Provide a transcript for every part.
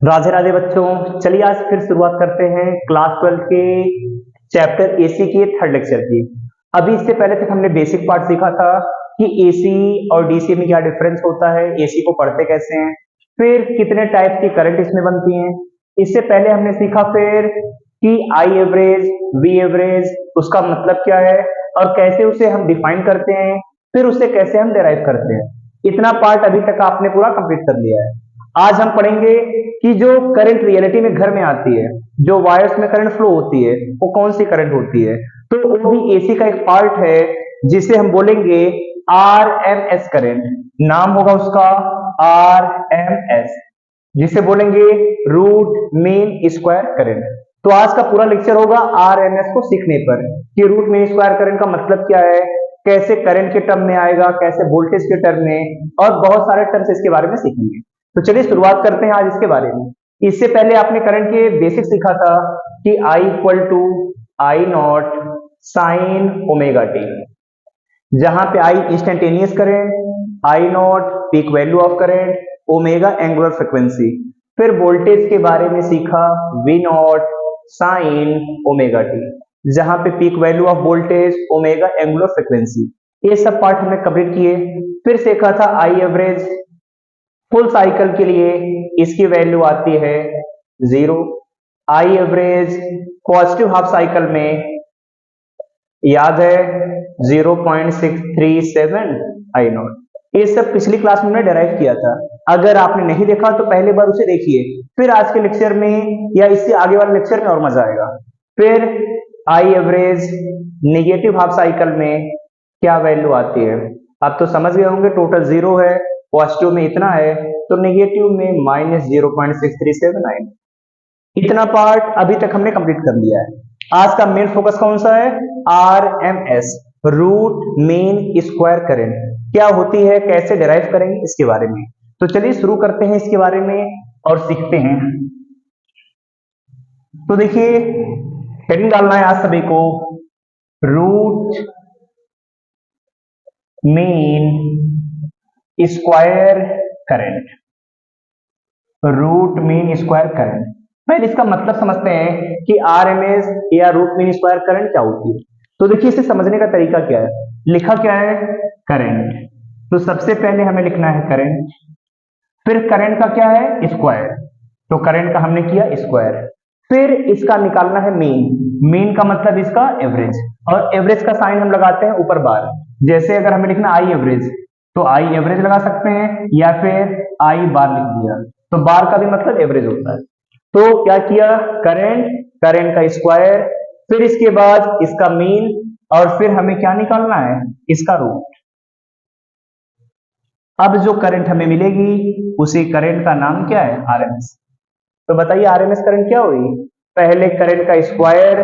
राधे राधे बच्चों, चलिए आज फिर शुरुआत करते हैं क्लास 12 के चैप्टर एसी के थर्ड लेक्चर की। अभी इससे पहले तक हमने बेसिक पार्ट सीखा था कि एसी और डीसी में क्या डिफरेंस होता है, एसी को पढ़ते कैसे हैं, फिर कितने टाइप की करंट इसमें बनती हैं। इससे पहले हमने सीखा फिर कि आई एवरेज, वी एवरेज उसका मतलब क्या है और कैसे उसे हम डिफाइन करते हैं, फिर उसे कैसे हम डिराइव करते हैं। इतना पार्ट अभी तक आपने पूरा कंप्लीट कर लिया है। आज हम पढ़ेंगे कि जो करंट रियलिटी में घर में आती है, जो वायर्स में करंट फ्लो होती है, वो कौन सी करंट होती है। तो वो भी एसी का एक पार्ट है जिसे हम बोलेंगे आरएमएस करंट। नाम होगा उसका आरएमएस, जिसे बोलेंगे रूट मीन स्क्वायर करंट। तो आज का पूरा लेक्चर होगा आरएमएस को सीखने पर कि रूट मीन स्क्वायर करंट का मतलब क्या है, कैसे करंट के टर्म में आएगा, कैसे वोल्टेज के टर्म में, और बहुत सारे टर्म्स इसके बारे में सीखेंगे। तो चलिए शुरुआत करते हैं आज इसके बारे में। इससे पहले आपने करंट के बेसिक सीखा था कि I equal to I nought sine omega t, जहां पे I instantaneous current, I nought peak value of current, omega angular frequency. फिर वोल्टेज के बारे में सीखा V not sine omega t, जहां पे peak value of voltage, omega angular frequency. ये सब पार्ट हमने कंप्लीट किए। फिर सीखा था आई एवरेज, फुल साइकिल के लिए इसकी वैल्यू आती है 0। I average positive half cycle में याद है 0.637 आई नॉट। ये सब पिछली क्लास में हमने डेराइव किया था। अगर आपने नहीं देखा तो पहले बार उसे देखिए, फिर आज के लेक्चर में या इससे आगे वाले लेक्चर में और मजा आएगा। फिर I average negative half cycle में क्या वैल्यू आती है, आप तो समझ गए होंगे। टोटल 0 है, पॉजिटिव में इतना है, तो नेगेटिव में -0.637। इतना पार्ट अभी तक हमने कंप्लीट कर लिया है। आज का मेन फोकस कौन सा है, RMS root mean square current क्या होती है, कैसे डिराइव करेंगे इसके बारे में। तो चलिए शुरू करते हैं इसके बारे में और सीखते हैं। तो देखिए हेडिंग डालना है आज सभी को, root mean square current. Root mean square current, पहले इसका मतलब समझते हैं कि आरएमएस या रूट मीन स्क्वायर करंट क्या होती है। तो देखिए इसे समझने का तरीका क्या है, लिखा क्या है करंट, तो सबसे पहले हमें लिखना है करंट। फिर करंट का क्या है स्क्वायर, तो करंट का हमने किया स्क्वायर। फिर इसका निकालना है मीन, मीन का मतलब इसका एवरेज, और एवरेज का साइन हम लगाते हैं ऊपर बार। जैसे अगर हमें लिखना आई एवरेज, तो आई एवरेज लगा सकते हैं या फिर आई बार लिख दिया, तो बार का भी मतलब एवरेज होता है। तो क्या किया करंट, करंट का स्क्वायर, फिर इसके बाद इसका मीन, और फिर हमें क्या निकालना है इसका रूट। अब जो करंट हमें मिलेगी उसी करंट का नाम क्या है आरएमएस। तो बताइए आरएमएस करंट क्या हुई, पहले करंट का स्क्वायर,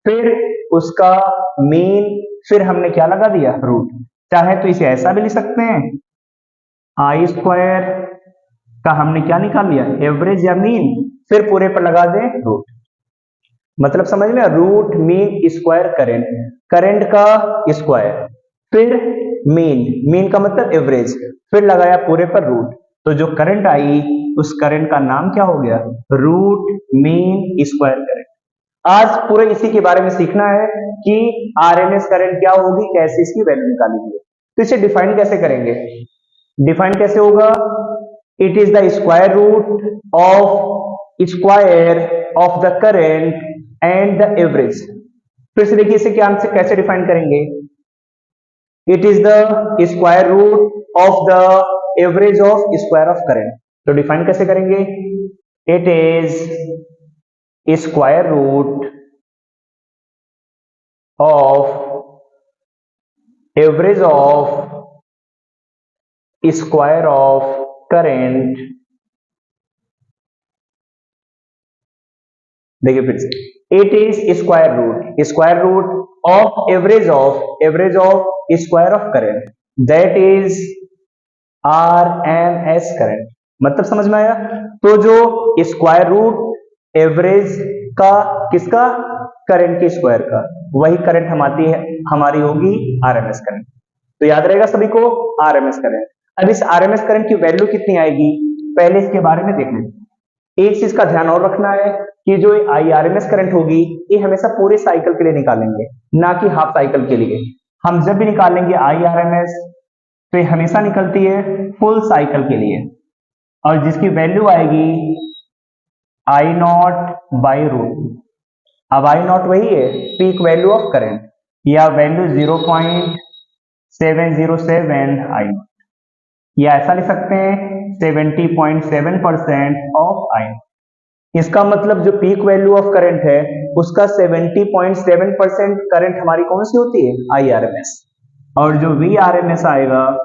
फिर उसका मीन, फिर हमने क्या लगा दिया रूट। चाहे तो इसे ऐसा भी लिख सकते हैं, आई स्क्वायर का हमने क्या निकाल लिया एवरेज या मीन, फिर पूरे पर लगा दें रूट। मतलब समझ में, root mean square current, current का स्क्वायर, फिर मीन, मीन का मतलब एवरेज, फिर लगाया पूरे पर रूट। तो जो करंट आई उस करंट का नाम क्या हो गया, रूट मीन स्क्वायर करंट। आज पूरे इसी के बारे में सीखना है कि आरएमएस करंट क्या होगी, कैसे इसकी वैल्यू निकालेंगे। तो इसे डिफाइन कैसे करेंगे, डिफाइन कैसे होगा, it is the square root of square of the current and the average. फिर से देखिए इसे क्या से कैसे डिफाइन करेंगे, it is the square root of the average of square of current. तो डिफाइन कैसे करेंगे, it is square root of average of square of current. देखिए फिर से, it is square root of average of square of current, that is RMS current. मतलब समझ में आया। तो जो स्क्वायर रूट एवरेज का किसका, करंट के स्क्वायर का, वही करंट हमारी होगी आरएमएस करंट। तो याद रहेगा सभी को आरएमएस करंट। अब इस आरएमएस करंट की वैल्यू कितनी आएगी, पहले इसके बारे में देख लेते हैं। एक चीज का ध्यान और रखना है कि जो IRMS करंट होगी ये हमेशा पूरे साइकिल के लिए निकालेंगे, ना कि हाफ साइकिल के लिए। हम जब भी निकालेंगे IRMS तो ये हमेशा निकलती है फुल साइकिल के लिए, और जिसकी वैल्यू आएगी आई नॉट बाई रूट। अब आई नॉट वही है पीक वैल्यू ऑफ करंट, या वैल्यू 0.707 आई नॉट, या ऐसा लिख सकते हैं 70.7% ऑफ आई नॉट। इसका मतलब जो पीक वैल्यू ऑफ करंट है उसका 70.7% करंट हमारी कौन सी होती है IRMS, और जो VRMS आएगा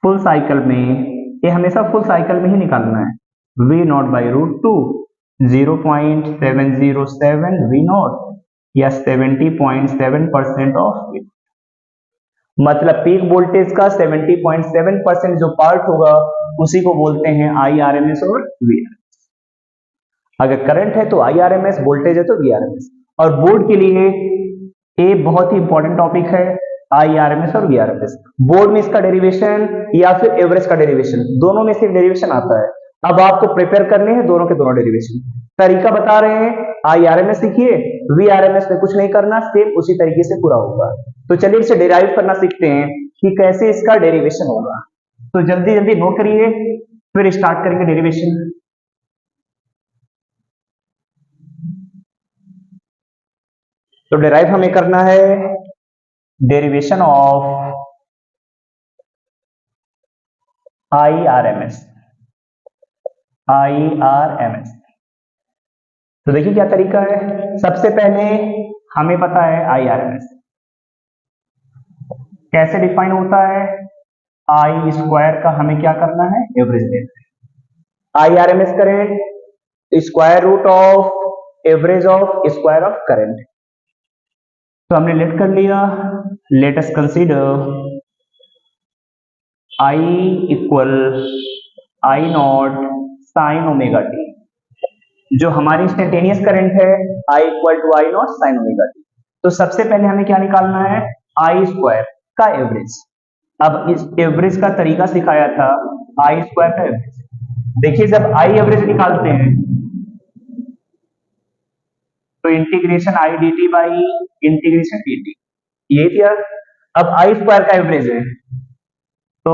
फुल साइकिल में, ये हमेशा फुल साइकिल में ही निकालना है, V nought by root two 0.707 V nought, या 70.7% ऑफ V। मतलब पीक वोल्टेज का 70.7% जो पार्ट होगा उसी को बोलते हैं IRMS और VRMS। अगर करंट है तो IRMS, वोल्टेज है तो VRMS। और बोर्ड के लिए ये बहुत ही इंपॉर्टेंट टॉपिक है IRMS और VRMS। बोर्ड में इसका डेरिवेशन या फिर एवरेज का डेरिवेशन, दोनों में से डेरिवेशन आता है। अब आपको प्रिपेयर करने हैं दोनों के दोनों डेरिवेशन। तरीका बता रहे हैं, IRMS सीखिए, VRMS में कुछ नहीं करना, सेम उसी तरीके से पूरा होगा। तो चलिए इसे डेराइव करना सीखते हैं कि कैसे इसका डेरिवेशन होगा। तो जल्दी जल्दी नोट करिए, फिर स्टार्ट करेंगे डेरिवेशन। तो डेराइव हमें करना है डेरिवेशन ऑफ IRMS। तो देखिए क्या तरीका है। सबसे पहले हमें पता है IRMS कैसे डिफाइन होता है, आई स्क्वायर का हमें क्या करना है, एवरेज लेना है। IRMS करें square root of average of square of current. तो हमने लेट कर लिया, let us consider I equal I nought sine omega t. जो हमारी इंस्टेंटेनियस करंट है I equal to I nought sine omega t. तो सबसे पहले हमें क्या निकालना है, आई स्क्वायर का एवरेज। अब इस एवरेज का तरीका सिखाया था, आई स्क्वायर का एवरेज। देखिए जब आई एवरेज निकालते हैं तो integration I D T by integration D T, ये क्या। अब आई स्क्वायर का एवरेज है तो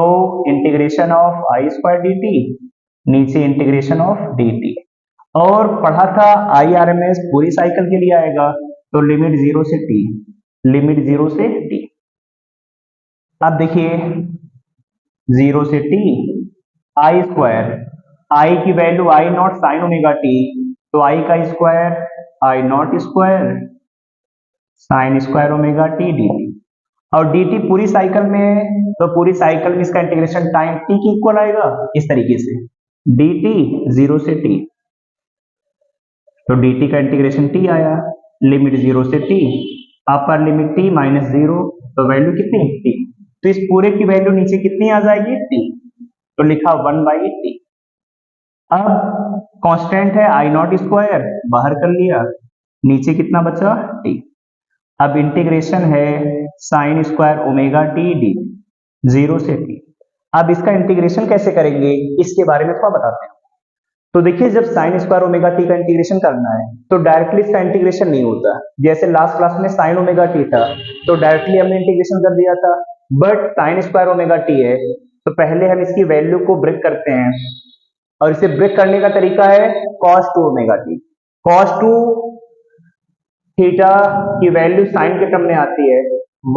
integration of I square D T, नीचे इंटीग्रेशन ऑफ डी टी। और पढ़ा था IRMS पूरी साइकिल के लिए आएगा, तो लिमिट 0 से t, लिमिट 0 से t। अब देखिए 0 से t आई स्क्वायर, आई की वैल्यू आई नॉट साइन ओमेगा टी, तो आई का square I not square sine square omega T D T. और डी टी पूरी साइकिल में है तो पूरी साइकिल में इसका इंटीग्रेशन टाइम t की इक्वल आएगा, इस तरीके से डी टी 0 से t। तो dt का इंटीग्रेशन t आया, लिमिट 0 से t, upper limit t minus 0, तो वैल्यू कितनी t। तो इस पूरे की वैल्यू नीचे कितनी आ जाएगी t, तो लिखा 1/t। अब कांस्टेंट है आई नॉट स्क्वायर, बाहर कर लिया, नीचे कितना बचा t। अब इंटीग्रेशन है sign square omega T D 0 से t। अब इसका इंटीग्रेशन कैसे करेंगे इसके बारे में थोड़ा बताते हैं। तो देखिए जब साइन स्क्वायर ओमेगा टी का इंटीग्रेशन करना है तो डायरेक्टली इसका इंटीग्रेशन नहीं होता। जैसे लास्ट क्लास में साइन ओमेगा टी था तो डायरेक्टली हमने इंटीग्रेशन कर दिया था, but sign square omega T है तो पहले हम इसकी वैल्यू को ब्रेक करते हैं, और इसे ब्रेक करने का तरीका है cos 2 omega T. cos 2 theta की वैल्यू साइन के टर्म में आती है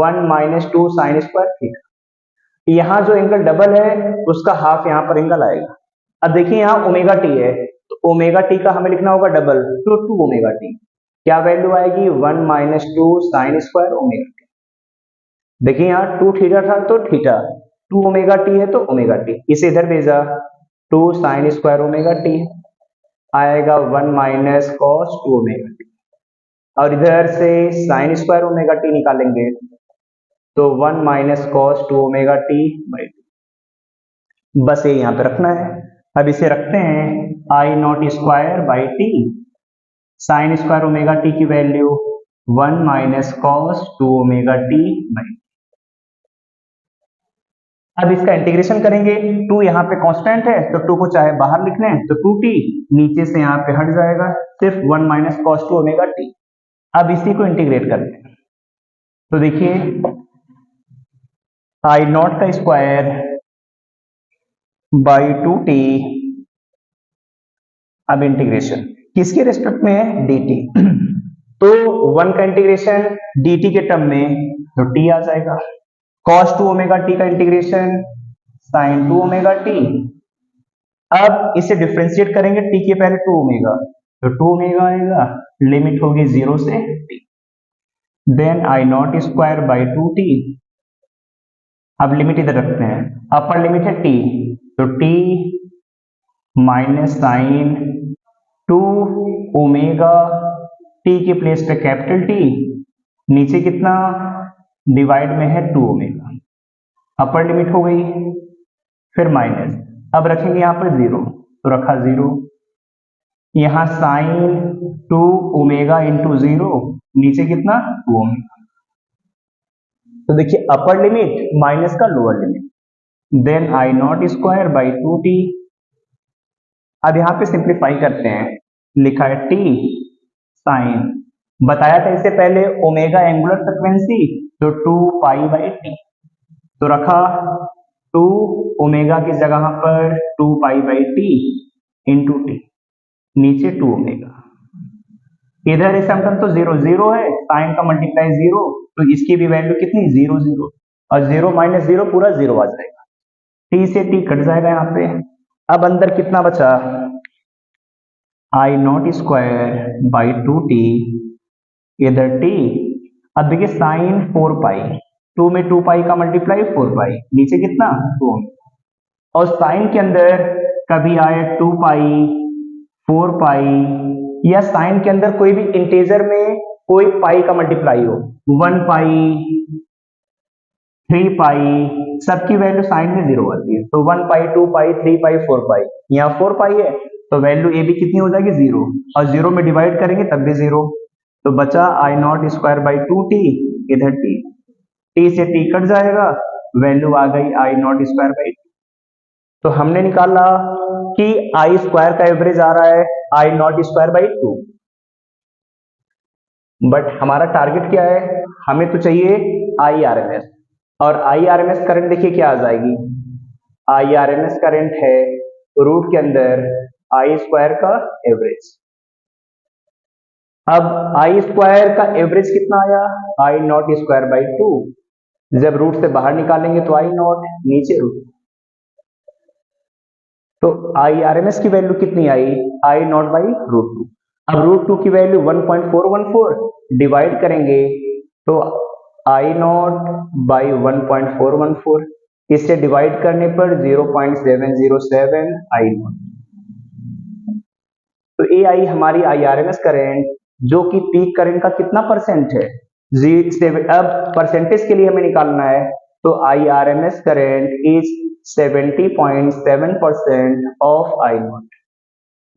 1 माइनस 2 साइन स्क्वायर थीटा। यहाँ जो एंगल डबल है उसका हाफ यहाँ पर एंगल आएगा। अब देखिए यहाँ ओमेगा टी है तो ओमेगा टी का हमें लिखना होगा डबल, तो 2 ओमेगा टी, क्या वैल्यू आएगी 1 minus 2 sign square omega T. देखिए यहाँ 2 थीटा था तो थीटा, 2 ओमेगा टी है तो ओमेगा टी, इसे इधर भेजा 2 साइन स्क्वायर ओमेगा टी आएगा 1 माइनस कॉस 2 ओमेगा टी, और इधर से साइन स्क्वायर ओमेगा टी निकालेंगे तो 1 minus cos 2 omega T by 2। बस ये यहाँ पे रखना है। अब इसे रखते हैं I not square by T, sine square omega T की value 1 minus cos 2 omega T by. अब इसका इंटीग्रेशन करेंगे, 2 यहाँ पे कांस्टेंट है तो 2 को चाहे बाहर लिख लें तो 2t, नीचे से यहाँ पे हट जाएगा, सिर्फ 1 minus cos two omega T. अब इसी को इंटीग्रेट करते हैं तो देखिए आई नॉट का स्क्वायर बाई 2t, अब इंटीग्रेशन किसके रेस्पेक्ट में है, dt। तो 1 का इंटीग्रेशन dt के टर्म में तो t आ जाएगा, cos 2 ओमेगा t का इंटीग्रेशन sin 2 ओमेगा t। अब इसे डिफरेंशिएट करेंगे t के पहले 2 ओमेगा तो 2 ओमेगा आएगा, लिमिट होगी 0 से t, then I not square by 2t। अब लिमिट इधर रखते हैं, अपर लिमिट है t तो t minus sine 2 omega, t के प्लेस पे कैपिटल T, नीचे कितना डिवाइड में है 2 ओमेगा, अपर लिमिट हो गई, फिर माइनस, अब रखेंगे यहाँ पर 0 तो रखा 0, यहाँ साइन 2 ओमेगा इंटू 0, नीचे कितना 2 ओमेगा। तो देखिए अपर लिमिट माइनस का lower limit, then I not square by 2t। अब यहाँ पे सिंप्लीफाई करते हैं, लिखा है t साइन, बताया था इससे पहले ओमेगा एंगुलर फ्रीक्वेंसी तो 2 पाई बाई टी, तो रखा 2 ओमेगा की जगह पर 2 pi by T into T, नीचे 2 ओमेगा, इधर इस टर्म तो 0 0 है, साइन का मल्टीप्लाई 0 तो इसकी भी वैल्यू कितनी 0 0, और 0 माइनस 0 पूरा 0 आ जाएगा, टी से टी कट जाएगा यहाँ पे। अब अंदर कितना बचा, आई नॉट स्क्वायर बाई 2t, इधर t, अब देखिए साइन 4 पाई, 2 में 2 पाई का मल्टीप्लाई 4 पाई, नीचे कितना 2, और साइन के अंदर कभी आए 2 पाई 4 पाई, या साइन के अंदर कोई भी इंटीजर में कोई पाई का मल्टीप्लाई हो, 1 पाई 3 पाई, सबकी वैल्यू साइन में 0 आती है, तो 1 पाई 2 पाई 3 पाई 4 पाई, यहाँ 4 पाई है तो वैल्यू ए भी कितनी हो जाएगी 0, और 0 में डिवाइड करेंगे तब भी 0, तो बचा आई नॉट स्क्वायर बाई 2t, इधर t, t से t कट जाएगा, वैल्यू आ गई आई नॉट स्क्वायर बाई 2। तो हमने निकाला कि आई स्क्वायर का एवरेज आ रहा है आई नॉट स्क्वायर बाई 2, बट हमारा टारगेट क्या है, हमें तो चाहिए आई आर एम एस, और I R M S current देखिए क्या आ जाएगी, I R M S current है रूट के अंदर आई स्क्वायर का एवरेज। अब आई स्क्वायर का एवरेज कितना आया, आई नॉट स्क्वायर बाई 2, जब रूट से बाहर निकालेंगे तो आई नॉट, नीचे रूट, तो आई आर एम एस की वैल्यू कितनी आई, आई नॉट बाई रूट 2। अब रूट 2 की वैल्यू 1.414, डिवाइड करेंगे तो आई नॉट बाई 1.414, इससे डिवाइड करने पर 0.707 आई नॉट। तो ए आई हमारी I R M S current, जो कि पीक करंट का कितना परसेंट है, अब परसेंटेज के लिए हमें निकालना है, तो I R M S current is 70.7% of I nought.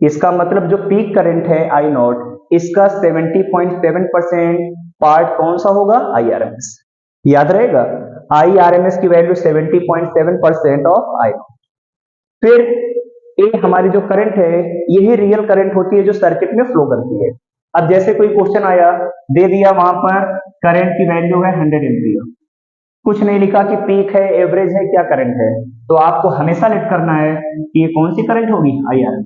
इसका मतलब जो पीक करंट है आई नॉट, इसका 70.7% पार्ट कौन सा होगा, आई आर एम एस। याद रहेगा, आई आर एम एस की वैल्यू 70.7% ऑफ आई नॉट। फिर ए हमारी जो करंट है, यही रियल करंट होती है जो सर्किट में फ्लो करती है। अब जैसे कोई क्वेश्चन आया, दे दिया वहां पर करंट की वैल्यू है 100 एम्पियर, कुछ नहीं लिखा कि पीक है, एवरेज है, क्या करंट है, तो आपको हमेशा लेट करना है कि ये कौन सी करंट होगी, आई आर एम एस।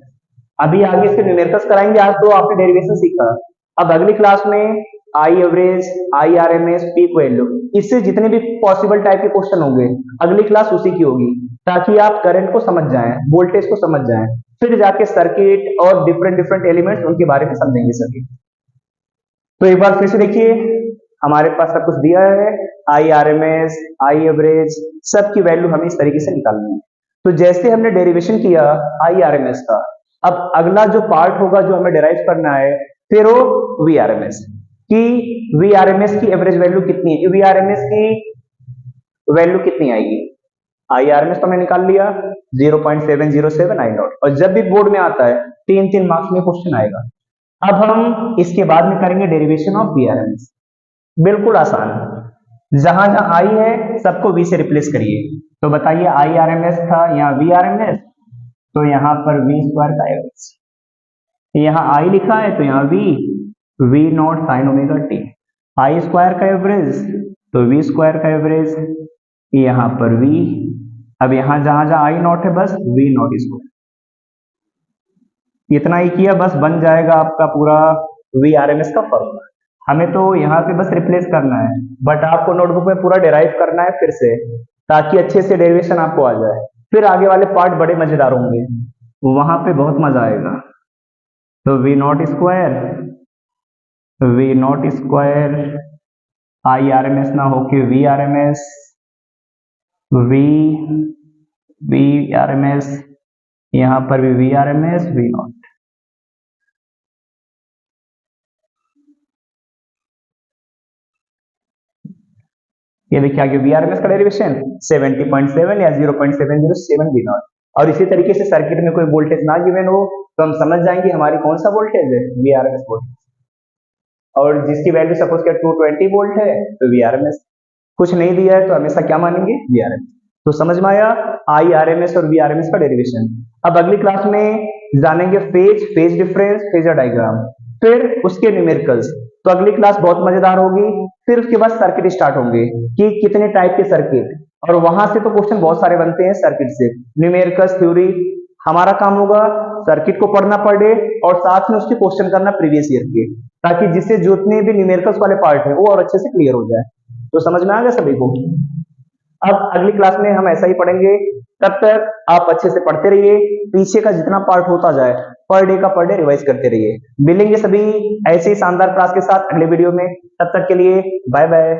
अभी आगे इसके न्यूमेरिकल्स कराएंगे, आज तो आपने डेरिवेशन सीखा, अब अगली क्लास में I average, I R M S, peak value, इससे जितने भी पॉसिबल टाइप के क्वेश्चन होंगे अगली क्लास उसी की होगी, ताकि आप करंट को समझ जाएं, वोल्टेज को समझ जाएं, फिर जाके सर्किट और डिफरेंट डिफरेंट एलिमेंट्स उनके बारे में समझेंगे सभी। तो एक बार फिर से देखिए, हमारे पास सब कुछ दिया है, I R M S, I average, सब की वैल्यू हमें इस तरीके से निकालनी है। तो जैसे हमने डेरिवेशन किया आई आर एम एस का, अब अगला जो पार्ट होगा जो हमें डिराइव करना है, फिर वो वी आर एम एस की, वी आर एम एस की एवरेज वैल्यू कितनी है, वी आर एम एस की वैल्यू कितनी आएगी, आई आर एम एस तो हमने निकाल लिया 0.707 आई नॉट, और जब भी बोर्ड में आता है 3 मार्क्स में क्वेश्चन आएगा। अब हम इसके बाद में करेंगे derivation of V R M S, बिल्कुल आसान, जहां जहां आई है सबको वी से रिप्लेस करिए, तो बताइए आई आर एम एस था, यहाँ वी आर एम एस, तो यहाँ पर वी स्क्वायर का एवरेज, यहाँ आई लिखा है तो यहाँ V not sine omega T, I square का एवरेज तो वी स्क्वायर का एवरेज, यहाँ पर वी, अब यहाँ जहां जहां आई नॉट है बस वी नॉट स्क्वायर, इतना ही किया बस बन जाएगा आपका पूरा वी आर एम एस का फॉर्मूला। हमें तो यहाँ पे बस रिप्लेस करना है, बट आपको नोटबुक में पूरा डिराइव करना है फिर से, ताकि अच्छे से डेरिवेशन आपको आ जाए, फिर आगे वाले पार्ट बड़े मजेदार होंगे, वहां पे बहुत मजा आएगा। तो V not square I R M S ना होके V R M S, V R M S, यहां पर भी V R M S V not, ये देखिए आगे वी आर एम एस का डेरिवेशन 70.7 या 0.707 वी नॉट। और इसी तरीके से सर्किट में कोई वोल्टेज ना गिवन हो तो हम समझ जाएंगे हमारी कौन सा वोल्टेज है, V R M S voltage, और जिसकी वैल्यू सपोज क्या 220 वोल्ट है तो वी आर एम एस, कुछ नहीं दिया है तो हमेशा क्या मानेंगे, वी आर एम एस। तो समझ में आया आई आर एम एस और वी आर एम एस का डेरिवेशन। अब अगली क्लास में जानेंगे फेज डिफरेंस, फेजर डायग्राम, फिर उसके न्यूमेरिकल्स। तो अगली क्लास बहुत मजेदार होगी। फिर उसके बाद सर्किट स्टार्ट होंगे कि कितने टाइप के सर्किट, और वहां से तो क्वेश्चन बहुत सारे बनते हैं सर्किट से, न्यूमेरिकल्स, थ्योरी। हमारा काम होगा सर्किट को पढ़ना पड़े और साथ में उसके क्वेश्चन करना प्रीवियस ईयर के, ताकि जिससे जितने भी न्यूमेरिकल्स वाले पार्ट है वो और अच्छे से क्लियर हो जाए। तो समझ में आ गया सभी को। अब अगली क्लास में हम ऐसा ही पढ़ेंगे, तब तक आप अच्छे से पढ़ते रहिए, पीछे का जितना पार्ट होता जाए पर डे रिवाइज करते रहिए। मिलेंगे सभी ऐसे ही शानदार क्लास के साथ अगले वीडियो में, तब तक के लिए बाय बाय।